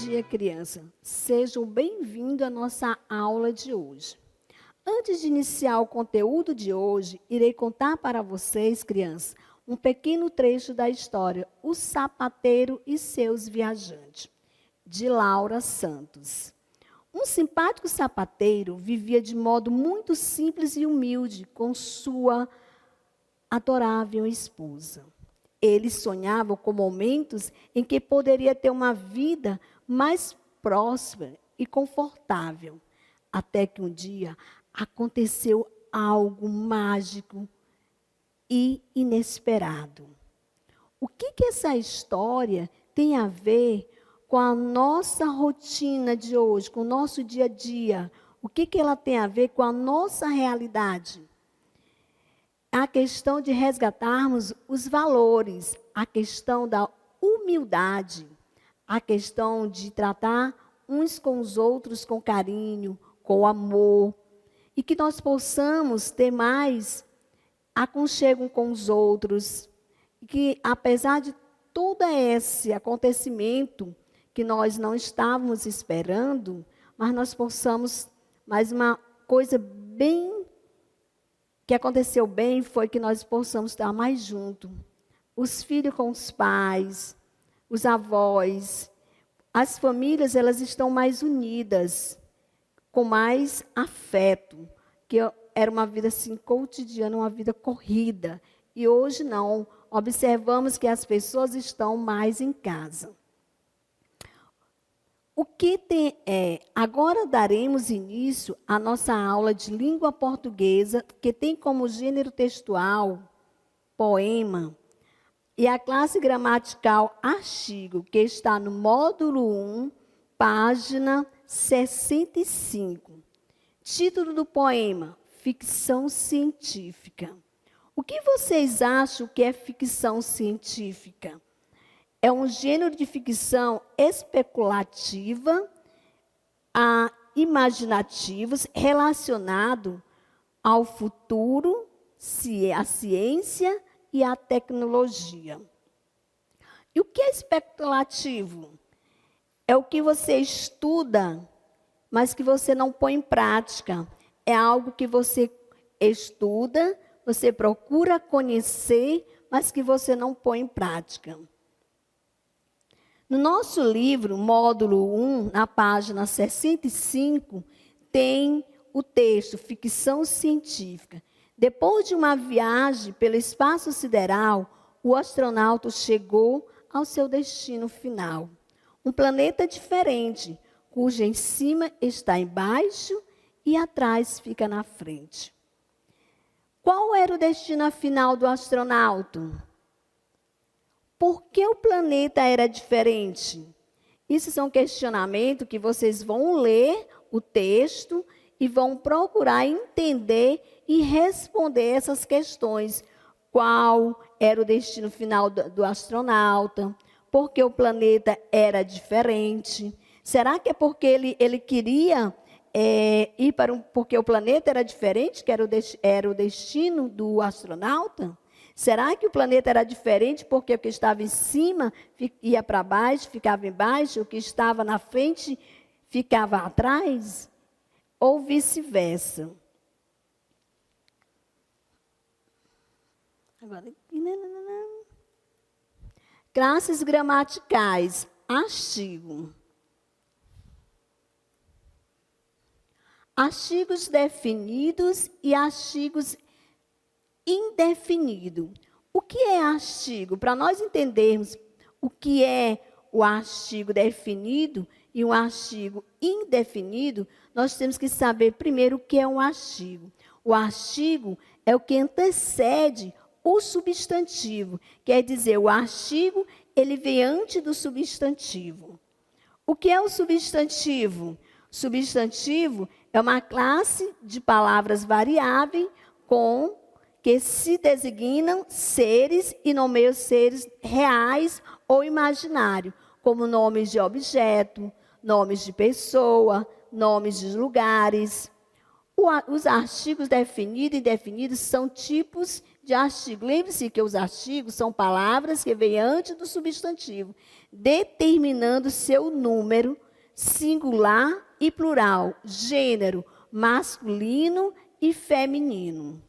dia, criança. Sejam bem-vindos à nossa aula de hoje. Antes de iniciar o conteúdo de hoje, irei contar para vocês, crianças, um pequeno trecho da história O Sapateiro e Seus Viajantes, de Laura Santos. Um simpático sapateiro vivia de modo muito simples e humilde com sua adorável esposa. Ele sonhava com momentos em que poderia ter uma vida mais próspera e confortável. Até que um dia aconteceu algo mágico e inesperado. O que essa história tem a ver com a nossa rotina de hoje, com o nosso dia a dia? O que ela tem a ver com a nossa realidade? A questão de resgatarmos os valores, a questão da humildade, a questão de tratar uns com os outros com carinho, com amor, e que nós possamos ter mais aconchego com os outros, e que apesar de todo esse acontecimento que nós não estávamos esperando, mas nós possamos, mais uma coisa bem que aconteceu bem foi que nós possamos estar mais juntos. Os filhos com os pais, os avós, as famílias, elas estão mais unidas, com mais afeto, que era uma vida assim cotidiana, uma vida corrida. E hoje não, observamos que as pessoas estão mais em casa. Agora daremos início à nossa aula de língua portuguesa, que tem como gênero textual poema, e a classe gramatical artigo, que está no módulo 1, página 65. Título do poema: Ficção científica. O que vocês acham que é ficção científica? É um gênero de ficção especulativa, imaginativos, relacionado ao futuro, à ciência e à tecnologia. E o que é especulativo? É o que você estuda, mas que você não põe em prática. É algo que você estuda, você procura conhecer, mas que você não põe em prática. No nosso livro, módulo 1, na página 65, tem o texto Ficção Científica. Depois de uma viagem pelo espaço sideral, o astronauta chegou ao seu destino final. Um planeta diferente, cujo em cima está embaixo e atrás fica na frente. Qual era o destino final do astronauta? Por que o planeta era diferente? Isso são questionamentos que vocês vão ler o texto e vão procurar entender e responder essas questões. Qual era o destino final do astronauta? Por que o planeta era diferente? Será que é porque ele queria ir porque o planeta era diferente, que era o destino do astronauta? Será que o planeta era diferente porque o que estava em cima ia para baixo, ficava embaixo, o que estava na frente ficava atrás? Ou vice-versa? Classes gramaticais, artigo. Artigos definidos e artigos indefinido. O que é artigo? Para nós entendermos o que é o artigo definido e um artigo indefinido, nós temos que saber primeiro o que é um artigo. O artigo é o que antecede o substantivo. Quer dizer, o artigo, ele vem antes do substantivo. O que é o substantivo? Substantivo é uma classe de palavras variáveis que se designam seres e nomeiam seres reais ou imaginários, como nomes de objeto, nomes de pessoa, nomes de lugares. Os artigos definidos e indefinidos são tipos de artigo. Lembre-se que os artigos são palavras que vêm antes do substantivo, determinando seu número, singular e plural, gênero, masculino e feminino.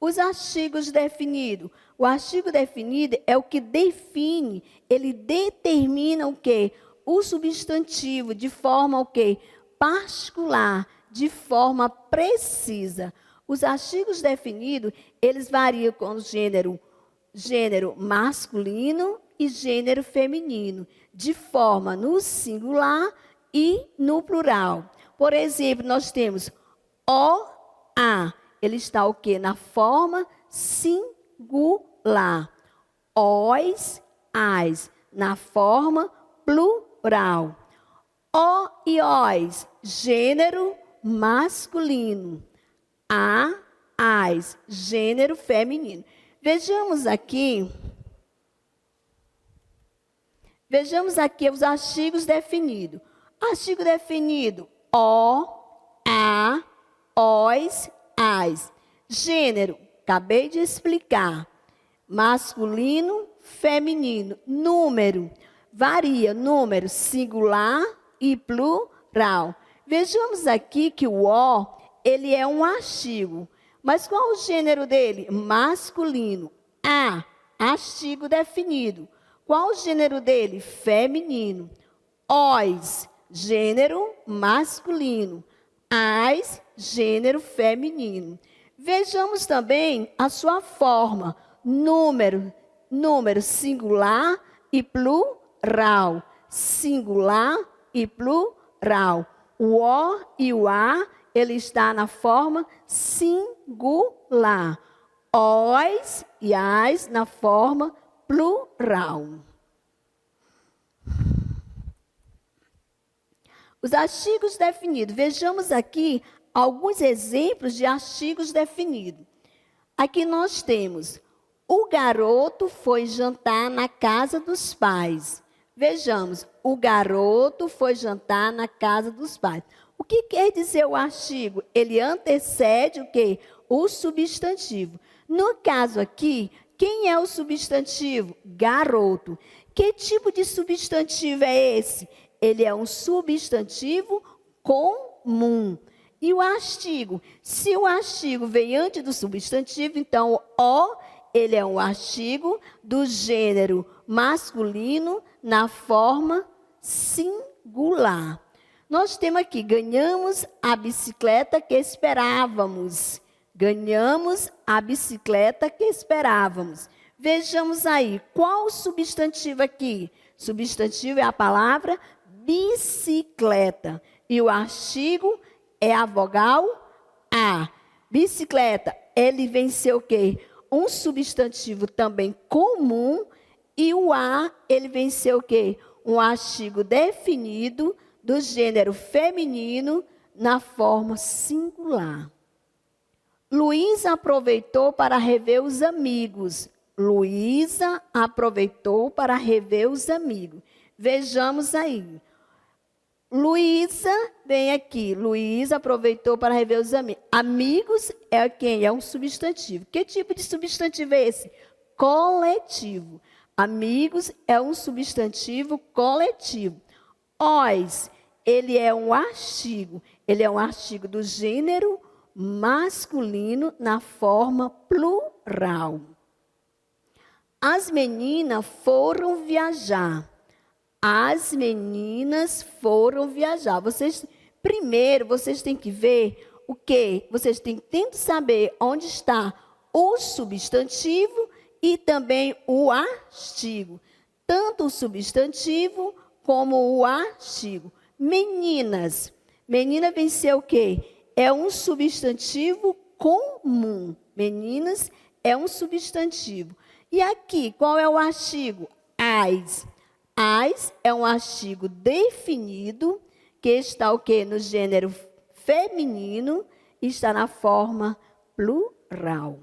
Os artigos definidos. O artigo definido é o que define, ele determina o quê? O substantivo de forma o quê? Particular, de forma precisa. Os artigos definidos, eles variam com o gênero masculino e gênero feminino, de forma no singular e no plural. Por exemplo, nós temos o, a. Ele está o quê? Na forma singular. Os, as, na forma plural. O e os, gênero masculino. A, as, gênero feminino. Vejamos aqui os artigos definidos. Artigo definido: o, a, os, as. Gênero, acabei de explicar. Masculino, feminino. Número, varia. Número singular e plural. Vejamos aqui que o O, ele é um artigo. Mas qual o gênero dele? Masculino. A, artigo definido. Qual o gênero dele? Feminino. Os, gênero masculino. As, gênero feminino. Vejamos também a sua forma. Número singular e plural. Singular e plural. O O e o A, ele está na forma singular. Os e as na forma plural. Os artigos definidos. Vejamos aqui alguns exemplos de artigos definidos. Aqui nós temos: o garoto foi jantar na casa dos pais. Vejamos, o garoto foi jantar na casa dos pais. O que quer dizer o artigo? Ele antecede o quê? O substantivo. No caso aqui, quem é o substantivo? Garoto. Que tipo de substantivo é esse? Ele é um substantivo comum. E o artigo? Se o artigo vem antes do substantivo, então o, ele é um artigo do gênero masculino na forma singular. Nós temos aqui: ganhamos a bicicleta que esperávamos. Ganhamos a bicicleta que esperávamos. Vejamos aí, qual o substantivo aqui? Substantivo é a palavra bicicleta. E o artigo é a vogal A. Bicicleta, ele vem ser o quê? Um substantivo também comum. E o A, ele vem ser o quê? Um artigo definido do gênero feminino na forma singular. Luísa aproveitou para rever os amigos. Luísa aproveitou para rever os amigos. Vejamos aí. Luísa, vem aqui. Luísa aproveitou para rever os amigos. Amigos é quem? É um substantivo. Que tipo de substantivo é esse? Coletivo. Amigos é um substantivo coletivo. Os, ele é um artigo. Ele é um artigo do gênero masculino na forma plural. As meninas foram viajar. As meninas foram viajar. Primeiro, vocês têm que ver o quê? Vocês têm que saber onde está o substantivo e também o artigo. Tanto o substantivo como o artigo. Meninas. Menina vem ser o quê? É um substantivo comum. Meninas é um substantivo. E aqui, qual é o artigo? As. As é um artigo definido, que está o quê? No gênero feminino, e está na forma plural.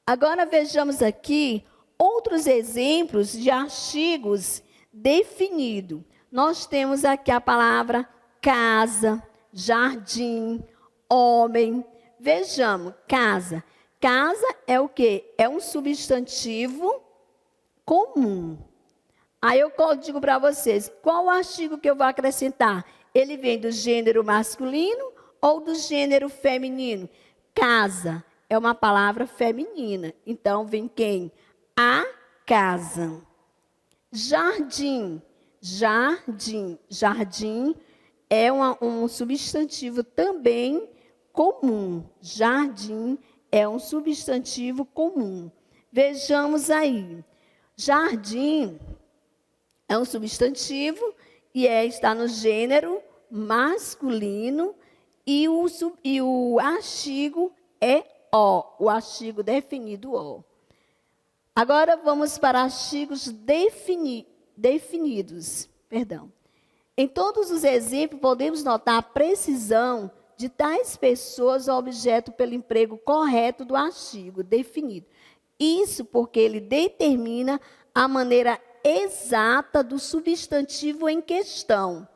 Agora vejamos aqui outros exemplos de artigos definidos. nós temos aqui a palavra casa, jardim, homem. Vejamos, casa. Casa é o quê? É um substantivo comum. Aí eu digo para vocês, qual o artigo que eu vou acrescentar? Ele vem do gênero masculino ou do gênero feminino? Casa é uma palavra feminina. Então, vem quem? A casa. Jardim. Jardim. Jardim é um substantivo também comum. Jardim é um substantivo comum. Vejamos aí. Jardim é um substantivo e está no gênero masculino e o artigo é o. O artigo definido o. Agora vamos para artigos definidos. Perdão. Em todos os exemplos, podemos notar a precisão de tais pessoas ao objeto pelo emprego correto do artigo definido. Isso porque ele determina a maneira exata do substantivo em questão.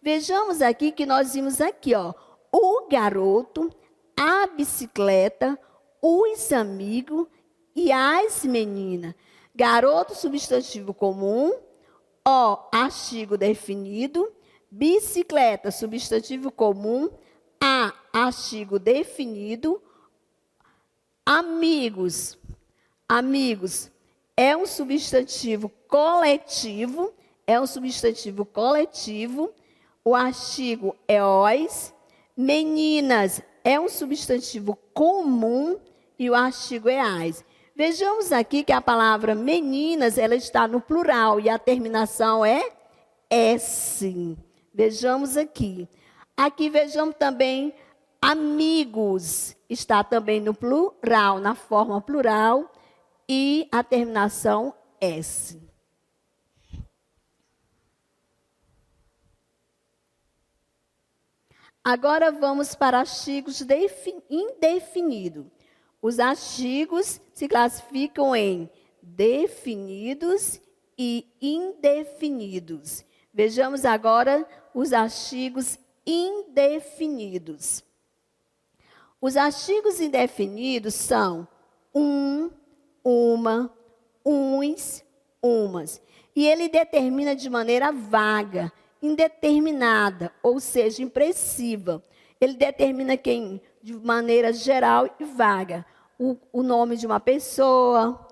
Vejamos aqui que nós vimos aqui, ó, o garoto, a bicicleta, os amigos e as meninas. Garoto, substantivo comum, o, artigo definido, bicicleta, substantivo comum, a, artigo definido, amigos, amigos, é um substantivo coletivo, o artigo é os, meninas, é um substantivo comum e o artigo é as. Vejamos aqui que a palavra meninas, ela está no plural e a terminação é S. Vejamos aqui. Aqui vejamos também amigos, está também no plural, na forma plural e a terminação S. Agora vamos para artigos indefinidos. Os artigos se classificam em definidos e indefinidos. Vejamos agora os artigos indefinidos. Os artigos indefinidos são uma, uns, umas. E ele determina de maneira vaga, indeterminada, ou seja, impressiva. Ele determina quem, de maneira geral e vaga, o nome de uma pessoa,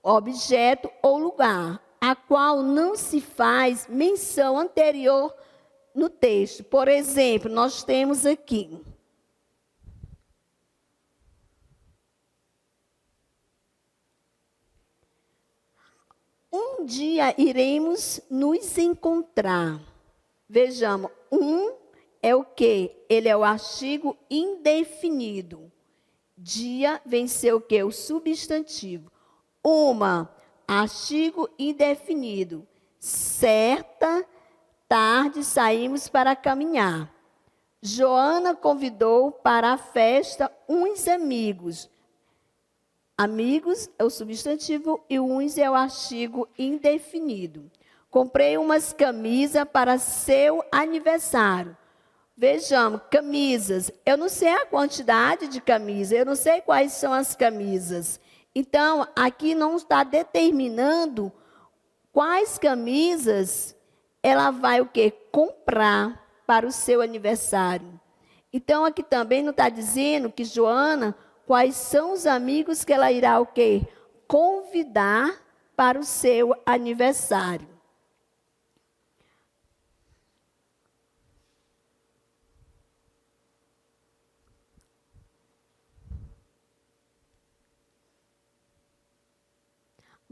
objeto ou lugar, a qual não se faz menção anterior no texto. Por exemplo, nós temos aqui um dia iremos nos encontrar. Vejamos, é o quê? Ele é o artigo indefinido. Dia vem ser o quê? O substantivo. Uma, artigo indefinido. Certa tarde saímos para caminhar. Joana convidou para a festa uns amigos. Amigos é o substantivo e uns é o artigo indefinido. Comprei umas camisas para seu aniversário. Vejamos, camisas. Eu não sei a quantidade de camisas, eu não sei quais são as camisas. Então, aqui não está determinando quais camisas ela vai o quê? Comprar para o seu aniversário. Então, aqui também não está dizendo que Joana, quais são os amigos que ela irá o quê? Convidar para o seu aniversário.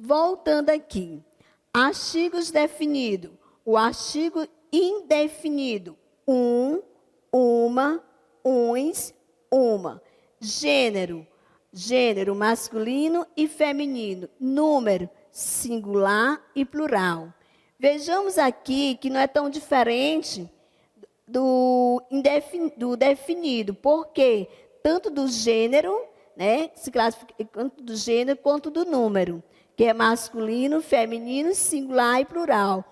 Voltando aqui, artigos definidos. O artigo indefinido, uma, uns, uma. Gênero, gênero masculino e feminino. Número, singular e plural. Vejamos aqui que não é tão diferente do definido, porque tanto do gênero, né, se classifica tanto do gênero quanto do número, que é masculino, feminino, singular e plural.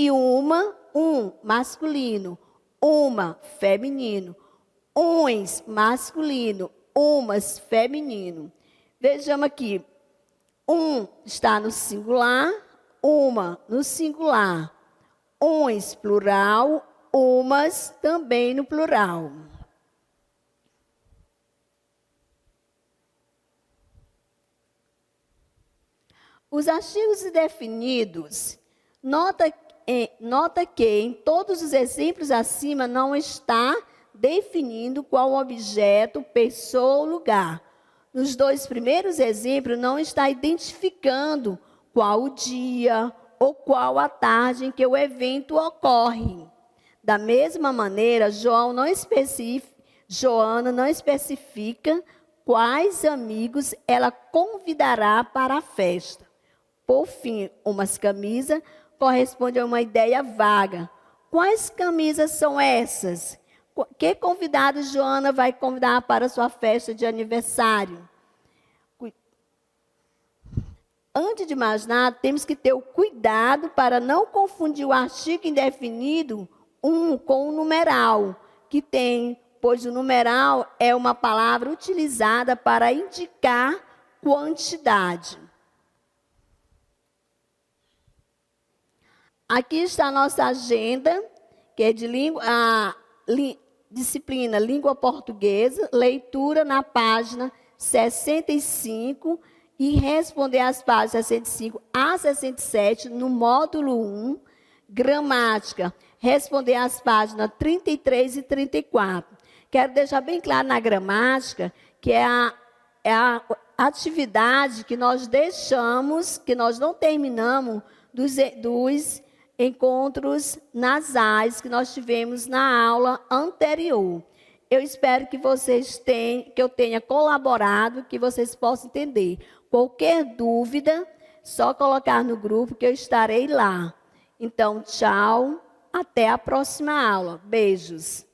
e uma, um, masculino, uma, feminino, uns, masculino, umas, feminino. Vejamos aqui, um está no singular, uma no singular, uns, plural, umas também no plural. Os artigos indefinidos, nota que em todos os exemplos acima não está definindo qual objeto, pessoa ou lugar. Nos dois primeiros exemplos, não está identificando qual o dia ou qual a tarde em que o evento ocorre. Da mesma maneira, Joana não especifica quais amigos ela convidará para a festa. Por fim, umas camisas corresponde a uma ideia vaga. Quais camisas são essas? Que convidados Joana vai convidar para sua festa de aniversário? Antes de mais nada, temos que ter o cuidado para não confundir o artigo indefinido com o numeral, que tem, pois o numeral é uma palavra utilizada para indicar quantidade. Aqui está a nossa agenda, que é de disciplina Língua Portuguesa, leitura na página 65 e responder as páginas 65 a 67 no módulo 1, gramática, responder as páginas 33 e 34. Quero deixar bem claro na gramática que é a atividade que nós deixamos, que nós não terminamos dos encontros nasais que nós tivemos na aula anterior. Eu espero que eu tenha colaborado, que vocês possam entender. Qualquer dúvida, só colocar no grupo que eu estarei lá. Então, tchau, até a próxima aula. Beijos.